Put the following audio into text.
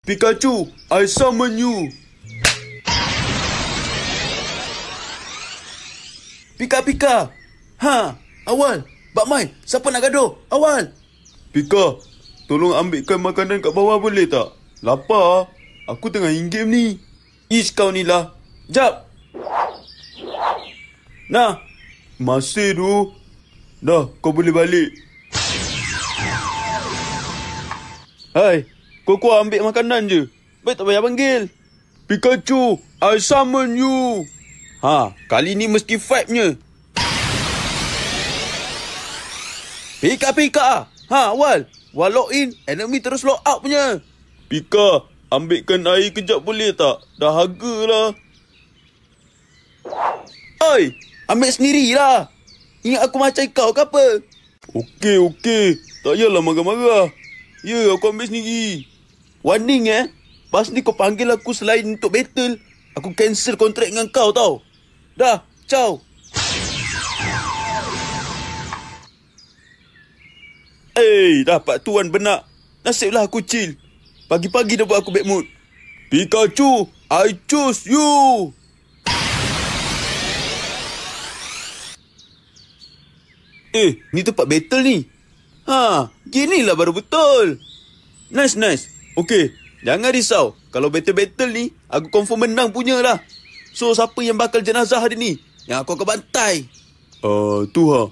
Pikachu, I summon you. Pika. Ha, awal. Batman, siapa nak gaduh? Awal. Pika, tolong ambilkan makanan kat bawah boleh tak? Lapar. Aku tengah in-game ni. Ish kau ni lah. Jap. Nah. Masih tu. Dah, kau boleh balik. Hai, kau ambil makanan je. Baik tak payah panggil. Pikachu, I summon you. Ha, kali ni mesti fight-nya. Pika. Ha, awal. Wal lock in, enemy terus lock out punya. Pika, ambilkan air kejap boleh tak? Dah harga lah. Oi, ambil sendirilah. Ingat aku macam kau ke apa? Okey. Tak payahlah marah-marah. Ya, aku ambil sendiri. Warning Pas ni kau panggil aku selain untuk battle, aku cancel kontrak dengan kau tau. Dah, ciao. Dapat tuan benak. Nasiblah aku chill. Pagi-pagi dah buat aku bad mood. Pikachu, I choose you. Ni tempat battle ni. Ha, ginilah baru betul. Nice. Okey, jangan risau. Kalau battle-battle ni, aku confirm menang punya lah. So, siapa yang bakal jenazah hari ni? Yang aku akan bantai. Tu ha.